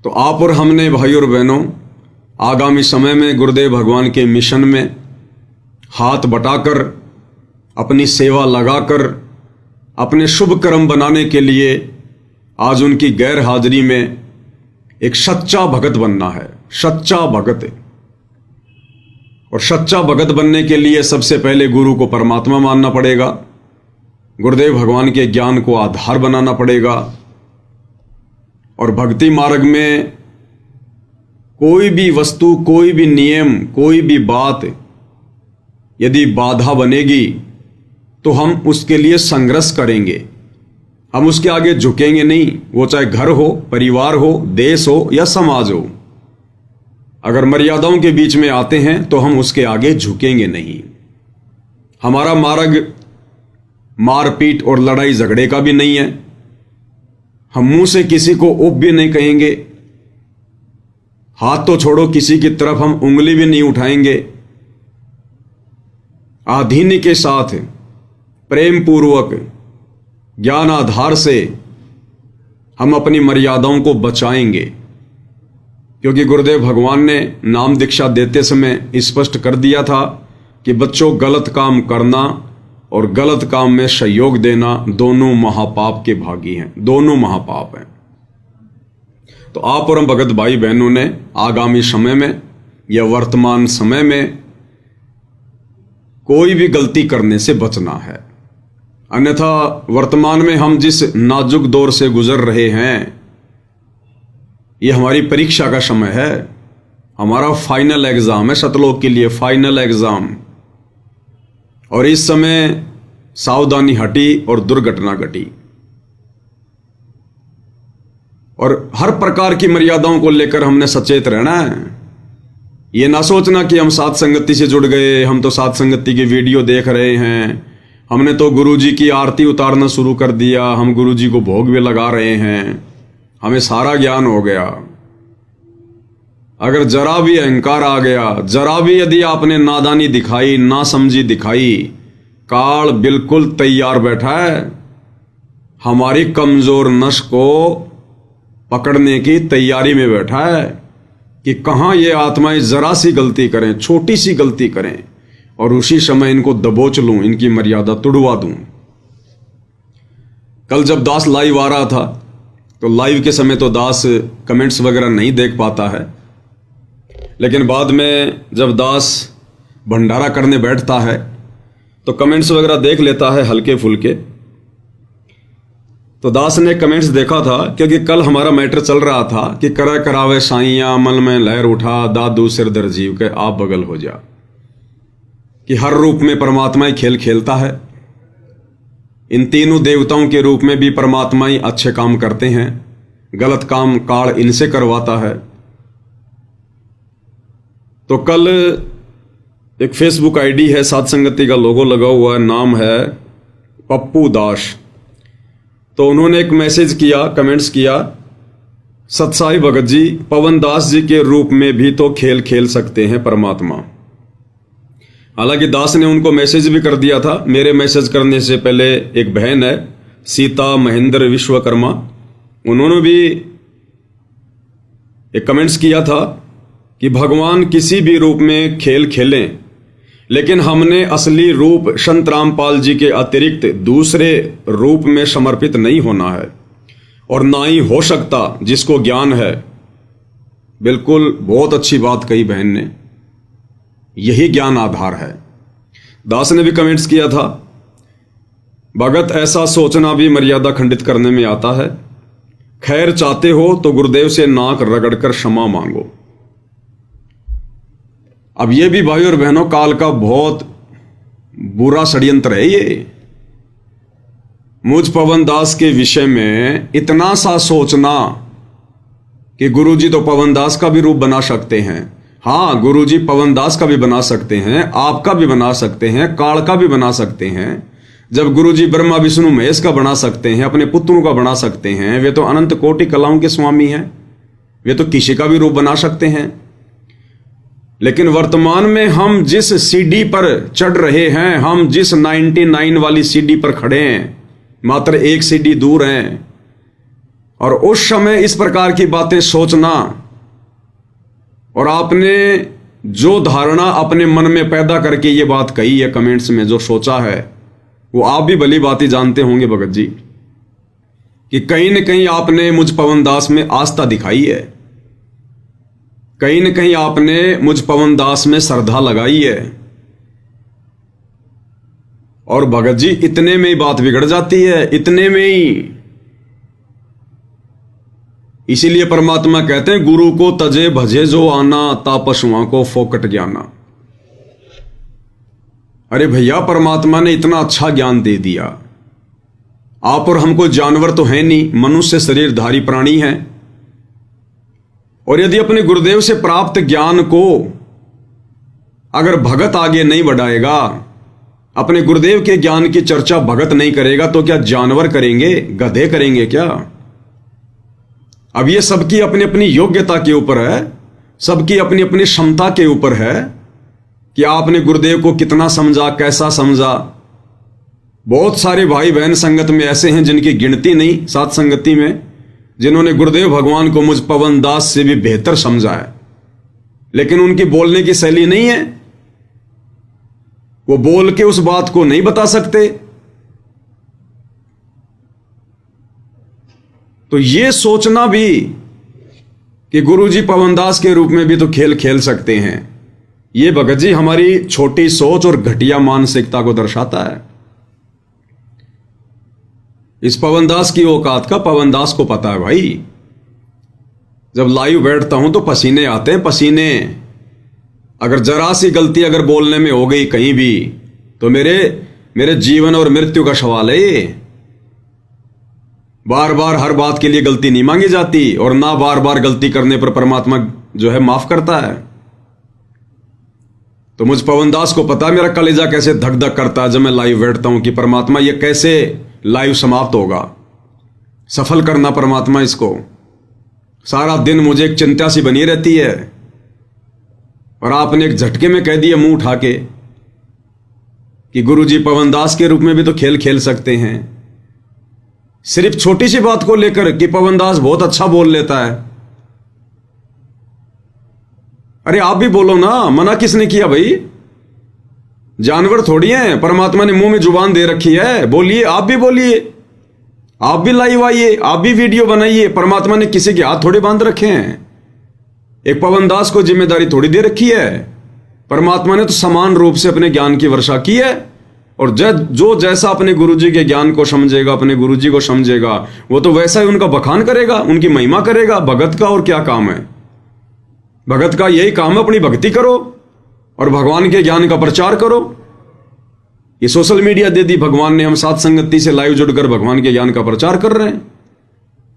तो आप और हमने भाई और बहनों आगामी समय में गुरुदेव भगवान के मिशन में हाथ बटाकर अपनी सेवा लगाकर अपने शुभ कर्म बनाने के लिए आज उनकी गैर हाजिरी में एक सच्चा भगत बनना है। सच्चा भगत। और सच्चा भगत बनने के लिए सबसे पहले गुरु को परमात्मा मानना पड़ेगा, गुरुदेव भगवान के ज्ञान को आधार बनाना पड़ेगा। और भक्ति मार्ग में कोई भी वस्तु, कोई भी नियम, कोई भी बात यदि बाधा बनेगी तो हम उसके लिए संघर्ष करेंगे, हम उसके आगे झुकेंगे नहीं। वो चाहे घर हो, परिवार हो, देश हो या समाज हो, अगर मर्यादाओं के बीच में आते हैं तो हम उसके आगे झुकेंगे नहीं। हमारा मार्ग मारपीट और लड़ाई झगड़े का भी नहीं है। हम मुंह से किसी को उप भी नहीं कहेंगे, हाथ तो छोड़ो किसी की तरफ हम उंगली भी नहीं उठाएंगे। आधीन्य के साथ प्रेम पूर्वक ज्ञान आधार से हम अपनी मर्यादाओं को बचाएंगे, क्योंकि गुरुदेव भगवान ने नाम दीक्षा देते समय स्पष्ट कर दिया था कि बच्चों, गलत काम करना और गलत काम में सहयोग देना दोनों महापाप के भागी हैं, दोनों महापाप हैं। तो आप और हम भगत भाई बहनों ने आगामी समय में या वर्तमान समय में कोई भी गलती करने से बचना है, अन्यथा वर्तमान में हम जिस नाजुक दौर से गुजर रहे हैं, यह हमारी परीक्षा का समय है, हमारा फाइनल एग्जाम है, सतलोक के लिए फाइनल एग्जाम। और इस समय सावधानी हटी और दुर्घटना घटी। और हर प्रकार की मर्यादाओं को लेकर हमने सचेत रहना है। ये ना सोचना कि हम साथ संगति से जुड़ गए, हम तो साथ संगति की वीडियो देख रहे हैं, हमने तो गुरुजी की आरती उतारना शुरू कर दिया, हम गुरुजी को भोग भी लगा रहे हैं, हमें सारा ज्ञान हो गया। अगर जरा भी अहंकार आ गया, जरा भी यदि आपने नादानी दिखाई, ना समझी दिखाई, काल बिल्कुल तैयार बैठा है हमारी कमजोर नस को पकड़ने की तैयारी में बैठा है कि कहां ये आत्माएं जरा सी गलती करें, छोटी सी गलती करें और उसी समय इनको दबोच लूं, इनकी मर्यादा तुड़वा दूं। कल जब दास लाइव आ रहा था तो लाइव के समय तो दास कमेंट्स वगैरह नहीं देख पाता है, लेकिन बाद में जब दास भंडारा करने बैठता है तो कमेंट्स वगैरह देख लेता है हल्के फुल्के। तो दास ने कमेंट्स देखा था, क्योंकि कल हमारा मैटर चल रहा था कि करा करावे साइया मन में लहर उठा, दादू सिर दर जीव के आप बगल हो जा, कि हर रूप में परमात्मा ही खेल खेलता है। इन तीनों देवताओं के रूप में भी परमात्मा ही अच्छे काम करते हैं, गलत काम काल इनसे करवाता है। तो कल एक फेसबुक आईडी है, साथ संगति का लोगो लगा हुआ है, नाम है पप्पू दास। तो उन्होंने एक मैसेज किया, कमेंट्स किया, सतसाई भगत जी, पवन दास जी के रूप में भी तो खेल खेल सकते हैं परमात्मा। हालांकि दास ने उनको मैसेज भी कर दिया था। मेरे मैसेज करने से पहले एक बहन है सीता महेंद्र विश्वकर्मा, उन्होंने भी एक कमेंट्स किया था कि भगवान किसी भी रूप में खेल खेलें, लेकिन हमने असली रूप संत रामपाल जी के अतिरिक्त दूसरे रूप में समर्पित नहीं होना है, और ना ही हो सकता जिसको ज्ञान है। बिल्कुल बहुत अच्छी बात कही बहन ने, यही ज्ञान आधार है। दास ने भी कमेंट्स किया था, भगत ऐसा सोचना भी मर्यादा खंडित करने में आता है, खैर चाहते हो तो गुरुदेव से नाक रगड़कर क्षमा मांगो। अब ये भी भाई और बहनों काल का बहुत बुरा षड्यंत्र है ये। मुझ पवन दास के विषय में इतना सा सोचना कि गुरुजी तो पवन दास का भी रूप बना सकते हैं। हाँ, गुरुजी पवन दास का भी बना सकते हैं, आपका भी बना सकते हैं, काल का भी बना सकते हैं। जब गुरुजी ब्रह्मा विष्णु महेश का बना सकते हैं, अपने पुत्रों का बना सकते हैं, वे तो अनंत कोटि कलाओं के स्वामी हैं, वे तो किसी का भी रूप बना सकते हैं। लेकिन वर्तमान में हम जिस सीढ़ी पर चढ़ रहे हैं, हम जिस 99 वाली सीढ़ी पर खड़े हैं, मात्र एक सीढ़ी दूर हैं, और उस समय इस प्रकार की बातें सोचना और आपने जो धारणा अपने मन में पैदा करके ये बात कही है कमेंट्स में जो सोचा है, वो आप भी भली बात ही जानते होंगे भगत जी कि कहीं न कहीं आपने मुझ पवन दास में आस्था दिखाई है, कहीं न कहीं आपने मुझ पवन दास में श्रद्धा लगाई है। और भगत जी इतने में ही बात बिगड़ जाती है, इतने में ही। इसीलिए परमात्मा कहते हैं गुरु को तजे भजे जो आना, तापसुआ को फोकट ज्ञाना। अरे भैया परमात्मा ने इतना अच्छा ज्ञान दे दिया, आप और हमको जानवर तो है नहीं, मनुष्य शरीरधारी प्राणी हैं। और यदि अपने गुरुदेव से प्राप्त ज्ञान को अगर भगत आगे नहीं बढ़ाएगा, अपने गुरुदेव के ज्ञान की चर्चा भगत नहीं करेगा, तो क्या जानवर करेंगे, गधे करेंगे क्या? अब ये सबकी अपनी अपनी योग्यता के ऊपर है, सबकी अपनी अपनी क्षमता के ऊपर है कि आपने गुरुदेव को कितना समझा, कैसा समझा। बहुत सारे भाई बहन संगत में ऐसे हैं जिनकी गिनती नहीं साथ संगति में, जिन्होंने गुरुदेव भगवान को मुझ पवन दास से भी बेहतर समझा है, लेकिन उनकी बोलने की शैली नहीं है, वो बोल के उस बात को नहीं बता सकते। तो ये सोचना भी कि गुरुजी पवनदास के रूप में भी तो खेल खेल सकते हैं, ये भगत जी हमारी छोटी सोच और घटिया मानसिकता को दर्शाता है। इस पवनदास की औकात का पवनदास को पता है भाई। जब लाइव बैठता हूं तो पसीने आते हैं, पसीने। अगर जरा सी गलती अगर बोलने में हो गई कहीं भी, तो मेरे जीवन और मृत्यु का सवाल है ये। बार बार हर बात के लिए गलती नहीं मांगी जाती, और ना बार बार गलती करने पर परमात्मा जो है माफ करता है। तो मुझ पवनदास को पता है मेरा कलेजा कैसे धक धक करता है जब मैं लाइव बैठता हूं कि परमात्मा ये कैसे लाइव समाप्त होगा, सफल करना परमात्मा इसको। सारा दिन मुझे एक चिंता सी बनी रहती है, और आपने एक झटके में कह दिया मुंह उठा के कि गुरुजी पवनदास के रूप में भी तो खेल खेल सकते हैं। सिर्फ छोटी सी बात को लेकर कि पवनदास बहुत अच्छा बोल लेता है। अरे आप भी बोलो ना, मना किसने किया भाई? जानवर थोड़ी हैं, परमात्मा ने मुंह में जुबान दे रखी है, बोलिए, आप भी बोलिए, आप भी लाइव आइए, आप भी वीडियो बनाइए। परमात्मा ने किसी के हाथ थोड़े बांध रखे हैं, एक पवनदास को जिम्मेदारी थोड़ी दे रखी है। परमात्मा ने तो समान रूप से अपने ज्ञान की वर्षा की है, और जो जैसा अपने गुरुजी के ज्ञान को समझेगा, अपने गुरुजी को समझेगा, वो तो वैसा ही उनका बखान करेगा, उनकी महिमा करेगा। भगत का और क्या काम है? भगत का यही काम है, अपनी भक्ति करो और भगवान के ज्ञान का प्रचार करो। ये सोशल मीडिया दे दी भगवान ने, हम साथ संगति से लाइव जुड़कर भगवान के ज्ञान का प्रचार कर रहे हैं।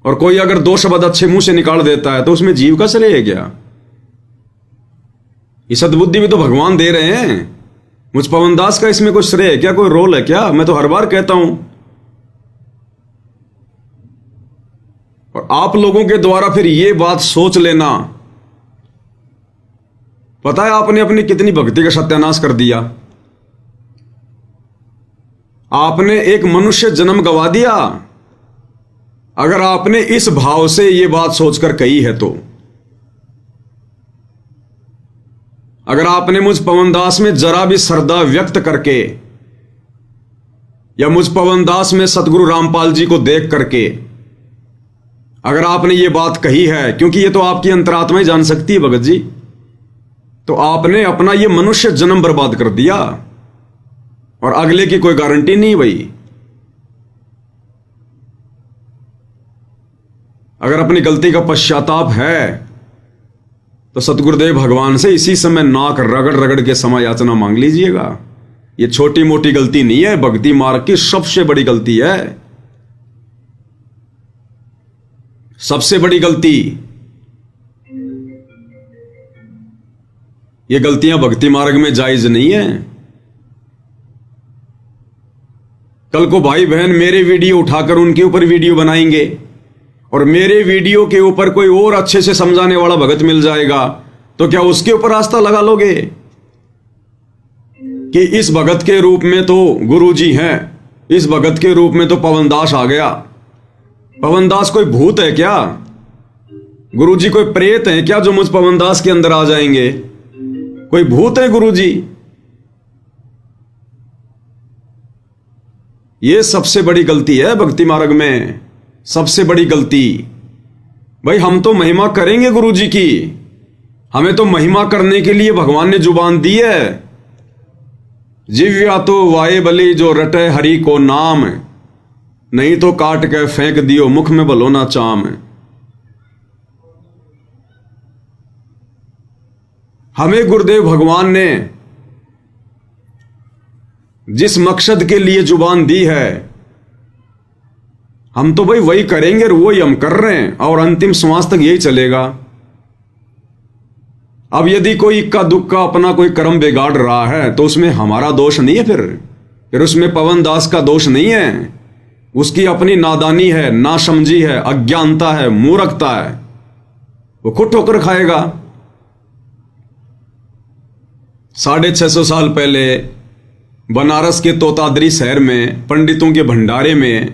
और कोई अगर दो शब्द अच्छे मुंह से निकाल देता है तो उसमें जीव का श्रेय है क्या? ये सद्बुद्धि भी तो भगवान दे रहे हैं। मुझ पवनदास का इसमें कोई श्रेय है क्या, कोई रोल है क्या? मैं तो हर बार कहता हूं, और आप लोगों के द्वारा फिर ये बात सोच लेना। पता है आपने अपनी कितनी भक्ति का सत्यानाश कर दिया। आपने एक मनुष्य जन्म गवा दिया, अगर आपने इस भाव से ये बात सोचकर कही है तो। अगर आपने मुझ पवनदास में जरा भी श्रद्धा व्यक्त करके, या मुझ पवनदास में सतगुरु रामपाल जी को देख करके अगर आपने ये बात कही है, क्योंकि ये तो आपकी अंतरात्मा ही जान सकती है भगत जी, तो आपने अपना ये मनुष्य जन्म बर्बाद कर दिया, और अगले की कोई गारंटी नहीं भाई। अगर अपनी गलती का पश्चाताप है तो सतगुरुदेव भगवान से इसी समय नाक रगड़ रगड़ के क्षमा याचना मांग लीजिएगा। ये छोटी मोटी गलती नहीं है, भक्ति मार्ग की सबसे बड़ी गलती है, सबसे बड़ी गलती। ये गलतियां भक्ति मार्ग में जायज नहीं है। कल को भाई बहन मेरे वीडियो उठाकर उनके ऊपर वीडियो बनाएंगे, और मेरे वीडियो के ऊपर कोई और अच्छे से समझाने वाला भगत मिल जाएगा, तो क्या उसके ऊपर आस्था लगा लोगे कि इस भगत के रूप में तो गुरुजी हैं, इस भगत के रूप में तो पवनदास आ गया, पवनदास कोई भूत है क्या? गुरुजी कोई प्रेत है क्या जो मुझ पवनदास के अंदर आ जाएंगे? कोई भूत है गुरुजी? ये सबसे बड़ी गलती है भक्ति मार्ग में, सबसे बड़ी गलती। भाई हम तो महिमा करेंगे गुरुजी की, हमें तो महिमा करने के लिए भगवान ने जुबान दी है। जिव्या तो वाये बली जो रटे हरि को नाम, नहीं तो काट के फेंक दियो मुख में भलो ना चाम। हमें गुरुदेव भगवान ने जिस मकसद के लिए जुबान दी है, हम तो भाई वही करेंगे और वही हम कर रहे हैं और अंतिम श्वास तक यही चलेगा। अब यदि कोई इक्का दुक्का अपना कोई कर्म बिगाड़ रहा है तो उसमें हमारा दोष नहीं है, फिर उसमें पवन दास का दोष नहीं है। उसकी अपनी नादानी है, नासमझी है, अज्ञानता है, मूर्खता है, वो खुद ठोकर खाएगा। 650 साल पहले बनारस के तोतादरी शहर में पंडितों के भंडारे में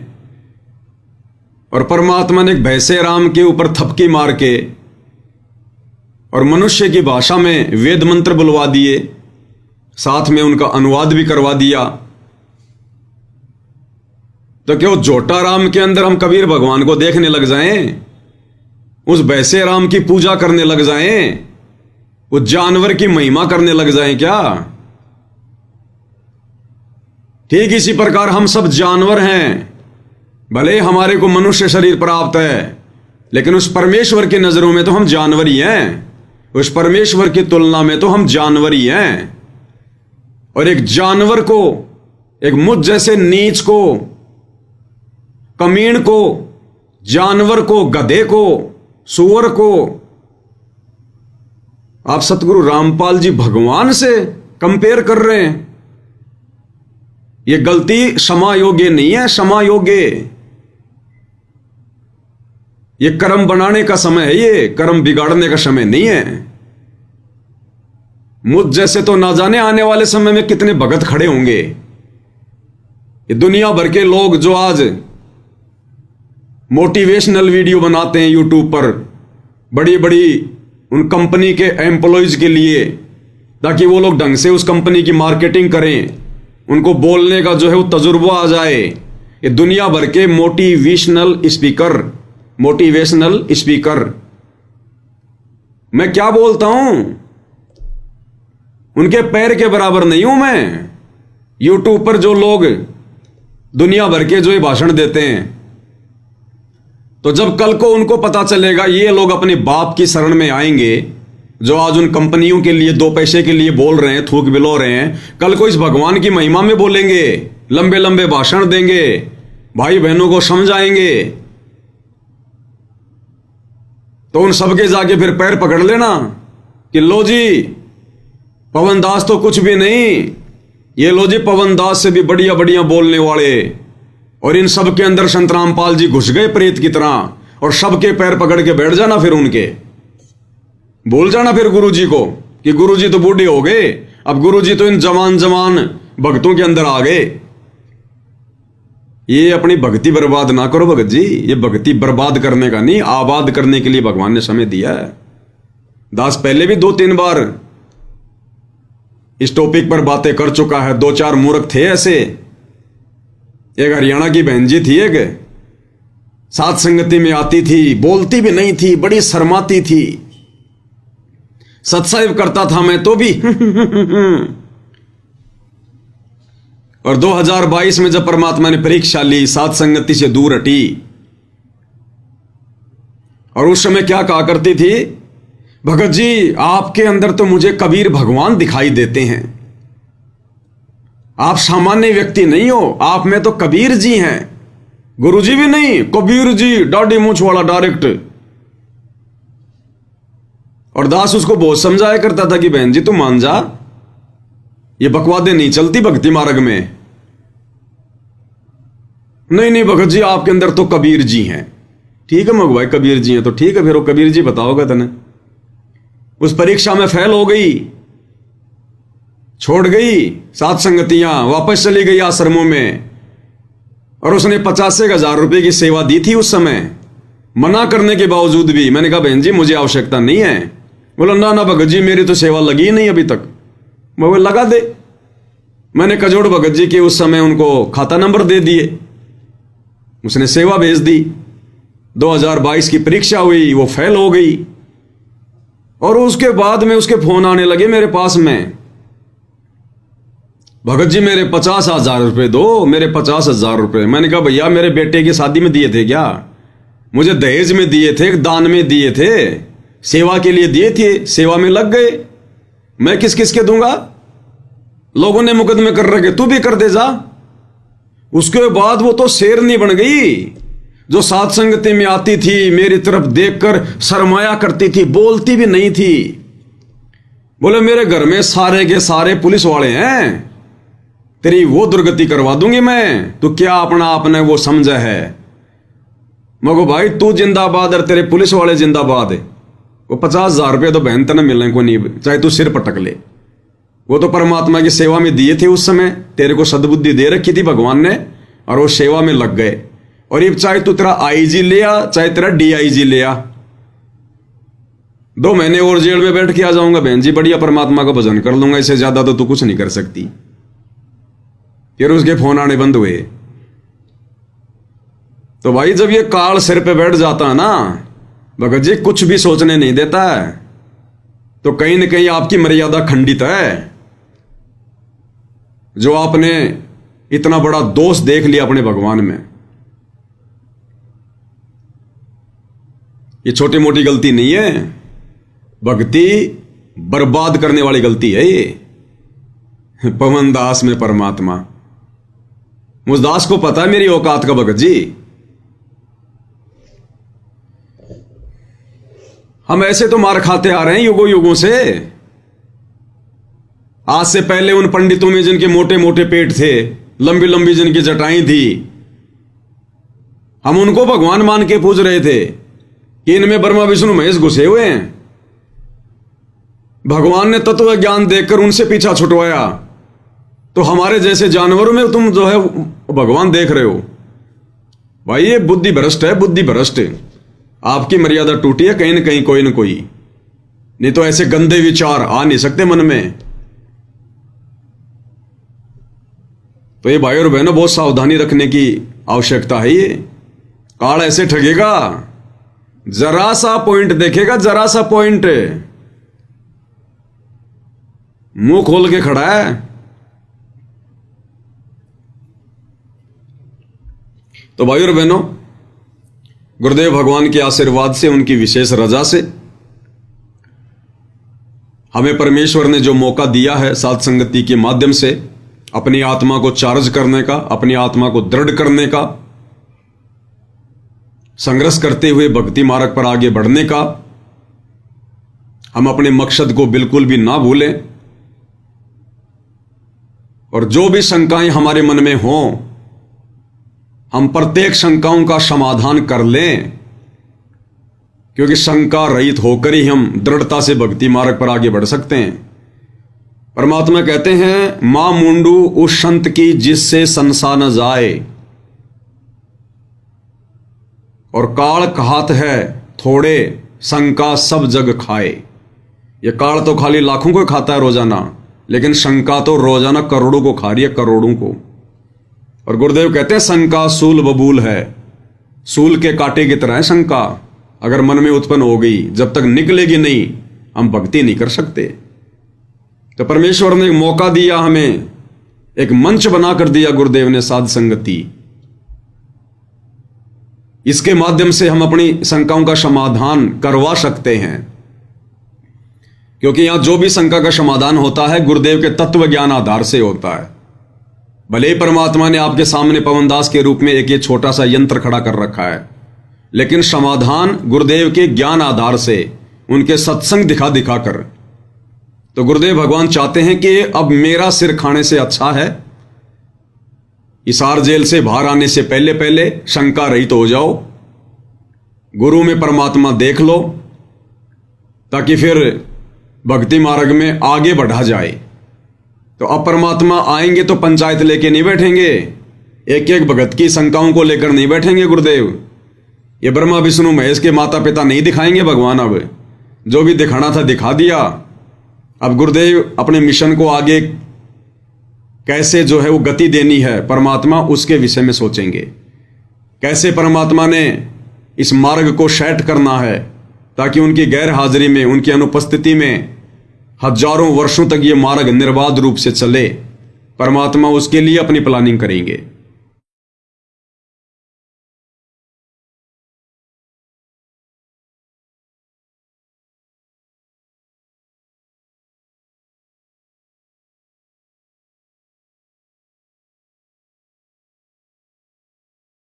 और परमात्मा ने एक भैंसे राम के ऊपर थपकी मार के और मनुष्य की भाषा में वेद मंत्र बुलवा दिए, साथ में उनका अनुवाद भी करवा दिया। तो क्या जोटा राम के अंदर हम कबीर भगवान को देखने लग जाएं, उस भैंसे राम की पूजा करने लग जाएं, उस जानवर की महिमा करने लग जाएं क्या? ठीक इसी प्रकार हम सब जानवर हैं, भले हमारे को मनुष्य शरीर प्राप्त है, लेकिन उस परमेश्वर की नजरों में तो हम जानवर ही हैं। उस परमेश्वर की तुलना में तो हम जानवर ही हैं। और एक जानवर को, एक मुझ जैसे नीच को, कमीण को, जानवर को, गधे को, सुअर को आप सतगुरु रामपाल जी भगवान से कंपेयर कर रहे हैं। यह गलती क्षमा योग्य नहीं है, क्षमा योग्य। यह कर्म बनाने का समय है, ये कर्म बिगाड़ने का समय नहीं है। मुझ जैसे तो ना जाने आने वाले समय में कितने भगत खड़े होंगे। ये दुनिया भर के लोग जो आज मोटिवेशनल वीडियो बनाते हैं यूट्यूब पर, बड़ी बड़ी उन कंपनी के एम्प्लॉयज के लिए, ताकि वो लोग ढंग से उस कंपनी की मार्केटिंग करें, उनको बोलने का जो है वो तजुर्बा आ जाए। ये दुनिया भर के मोटिवेशनल स्पीकर मैं क्या बोलता हूं, उनके पैर के बराबर नहीं हूं मैं। यूट्यूब पर जो लोग दुनिया भर के जो ये भाषण देते हैं, तो जब कल को उनको पता चलेगा ये लोग अपने बाप की शरण में आएंगे, जो आज उन कंपनियों के लिए 2 पैसे के लिए बोल रहे हैं, थूक बिलो रहे हैं, कल को इस भगवान की महिमा में बोलेंगे, लंबे लंबे भाषण देंगे, भाई बहनों को समझाएंगे, तो उन सबके जाके फिर पैर पकड़ लेना कि लो जी पवन दास तो कुछ भी नहीं, ये लो जी पवन दास से भी बढ़िया बढ़िया बोलने वाले। और इन सब के अंदर संत रामपाल जी घुस गए प्रेत की तरह, और सबके पैर पकड़ के बैठ जाना, फिर उनके भूल जाना फिर गुरुजी को कि गुरुजी तो बूढ़े हो गए, अब गुरुजी तो इन जवान भक्तों के अंदर आ गए। ये अपनी भक्ति बर्बाद ना करो भगत जी, ये भक्ति बर्बाद करने का नहीं, आबाद करने के लिए भगवान ने समय दिया है। दास पहले भी 2-3 बार इस टॉपिक पर बातें कर चुका है। 2-4 मूर्ख थे ऐसे। एक हरियाणा की बहन जी थी, एक साथ संगति में आती थी, बोलती भी नहीं थी, बड़ी शर्माती थी, सत्संग करता था मैं तो भी और 2022 में जब परमात्मा ने परीक्षा ली, साथ संगति से दूर हटी, और उस समय क्या कहा करती थी, भगत जी आपके अंदर तो मुझे कबीर भगवान दिखाई देते हैं, आप सामान्य व्यक्ति नहीं हो, आप में तो कबीर जी हैं, गुरुजी भी नहीं, कबीर जी, दाढ़ी मूंछ वाला डायरेक्ट। और दास उसको बहुत समझाया करता था कि बहन जी तू मान जा, ये बकवादे नहीं चलती भक्ति मार्ग में। नहीं भगत जी आपके अंदर तो कबीर जी हैं। ठीक है मगवाई, कबीर जी हैं तो ठीक है, फिर वो कबीर जी बताओगे तने। उस परीक्षा में फेल हो गई, छोड़ गई सात संगतियां, वापस चली गई आश्रमों में। और उसने 85,000 रुपए की सेवा दी थी उस समय। मना करने के बावजूद भी मैंने कहा बहन जी मुझे आवश्यकता नहीं है। बोला ना ना भगत जी मेरी तो सेवा लगी ही नहीं अभी तक। मैं बोला लगा दे। मैंने कजोड़ भगत जी के उस समय उनको खाता नंबर दे दिए, उसने सेवा भेज दी। 2022 की परीक्षा हुई, वो फेल हो गई। और उसके बाद में उसके फोन आने लगे मेरे पास में, भगत जी मेरे 50,000 रुपए दो, मेरे 50,000 रुपए। मैंने कहा भैया मेरे बेटे की शादी में दिए थे क्या? मुझे दहेज में दिए थे, दान में दिए थे, सेवा के लिए दिए थे, सेवा में लग गए। मैं किस किस के दूंगा? लोगों ने मुकदमे कर रखे, तू भी कर दे जा। उसके बाद वो तो शेरनी बन गई, जो साथ संगति में आती थी मेरी तरफ देखकर शर्माया करती थी, बोलती भी नहीं थी। बोले मेरे घर में सारे के सारे पुलिस वाले हैं, तेरी वो दुर्गति करवा दूंगी मैं, तू क्या अपना आपने वो समझा है? मगो भाई तू जिंदाबाद और तेरे पुलिस वाले जिंदाबाद है। वो 50,000 रुपये तो बहन तने मिलने को नहीं, चाहे तू सिर पटक ले। वो तो परमात्मा की सेवा में दिए थे उस समय, तेरे को सद्बुद्धि दे रखी थी भगवान ने, और वो सेवा में लग गए। और ये चाहे तू तेरा आईजी ले आ, चाहे तेरा डीआईजी ले आ, 2 महीने और जेल में बैठ के आ जाऊंगा बहन जी, बढ़िया परमात्मा का भजन कर लूंगा, इससे ज्यादा तो तू कुछ नहीं कर सकती। फिर उसके फोन आने बंद हुए। तो भाई जब ये काल सिर पे बैठ जाता है ना भगत जी, कुछ भी सोचने नहीं देता है, तो कहीं ना कहीं आपकी मर्यादा खंडित है। जो आपने इतना बड़ा दोष देख लिया अपने भगवान में, ये छोटी मोटी गलती नहीं है, भक्ति बर्बाद करने वाली गलती है ये। पवन दास में परमात्मा, मुझ दास को पता है मेरी औकात का भगत जी। हम ऐसे तो मार खाते आ रहे हैं युगों युगों से। आज से पहले उन पंडितों में जिनके मोटे मोटे पेट थे, लंबी लंबी जिनकी जटाएं थी, हम उनको भगवान मान के पूज रहे थे कि इनमें ब्रह्मा विष्णु महेश घुसे हुए हैं। भगवान ने तत्व ज्ञान देकर उनसे पीछा छुटवाया, तो हमारे जैसे जानवरों में तुम जो है भगवान देख रहे हो। भाई ये बुद्धि भ्रष्ट है, बुद्धि भ्रष्ट। आपकी मर्यादा टूटी है कहीं ना कहीं, कोई ना कोई, नहीं तो ऐसे गंदे विचार आ नहीं सकते मन में। तो ये भाई और बहनों बहुत सावधानी रखने की आवश्यकता है। ये काल ऐसे ठगेगा, जरा सा पॉइंट देखेगा, जरा सा पॉइंट, मुंह खोल के खड़ा है। तो भाई और बहनों, गुरुदेव भगवान के आशीर्वाद से, उनकी विशेष रजा से हमें परमेश्वर ने जो मौका दिया है साध संगति के माध्यम से अपनी आत्मा को चार्ज करने का, अपनी आत्मा को दृढ़ करने का, संघर्ष करते हुए भक्ति मार्ग पर आगे बढ़ने का, हम अपने मकसद को बिल्कुल भी ना भूलें। और जो भी शंकाएं हमारे मन में हों, हम प्रत्येक शंकाओं का समाधान कर लें, क्योंकि शंका रहित होकर ही हम दृढ़ता से भक्ति मार्ग पर आगे बढ़ सकते हैं। परमात्मा कहते हैं, मां मुंडू उस संत की जिससे संसा न जाए, और काल कहात है थोड़े शंका सब जग खाए। ये काल तो खाली लाखों को खाता है रोजाना, लेकिन शंका तो रोजाना करोड़ों को खा रही है, करोड़ों को। और गुरुदेव कहते हैं शंका सूल बबूल है, सूल के कांटे की तरह है शंका। अगर मन में उत्पन्न हो गई, जब तक निकलेगी नहीं, हम भक्ति नहीं कर सकते। तो परमेश्वर ने एक मौका दिया, हमें एक मंच बनाकर दिया गुरुदेव ने, साध संगति। इसके माध्यम से हम अपनी शंकाओं का समाधान करवा सकते हैं, क्योंकि यहां जो भी शंका का समाधान होता है गुरुदेव के तत्व ज्ञान आधार से होता है। भले ही परमात्मा ने आपके सामने पवनदास के रूप में एक ये छोटा सा यंत्र खड़ा कर रखा है, लेकिन समाधान गुरुदेव के ज्ञान आधार से, उनके सत्संग दिखा दिखा कर। तो गुरुदेव भगवान चाहते हैं कि अब मेरा सिर खाने से अच्छा है, हिसार जेल से बाहर आने से पहले पहले शंका रहित हो जाओ, गुरु में परमात्मा देख लो, ताकि फिर भक्ति मार्ग में आगे बढ़ा जाए। तो अब परमात्मा आएंगे तो पंचायत लेके नहीं बैठेंगे, एक एक भगत की शंकाओं को लेकर नहीं बैठेंगे गुरुदेव। ये ब्रह्मा विष्णु महेश के माता पिता नहीं दिखाएंगे भगवान। अब जो भी दिखाना था दिखा दिया। अब गुरुदेव अपने मिशन को आगे कैसे जो है वो गति देनी है परमात्मा, उसके विषय में सोचेंगे। कैसे परमात्मा ने इस मार्ग को सेट करना है ताकि उनकी गैर हाजिरी में, उनकी अनुपस्थिति में हजारों वर्षों तक ये मार्ग निर्बाध रूप से चले। परमात्मा उसके लिए अपनी प्लानिंग करेंगे।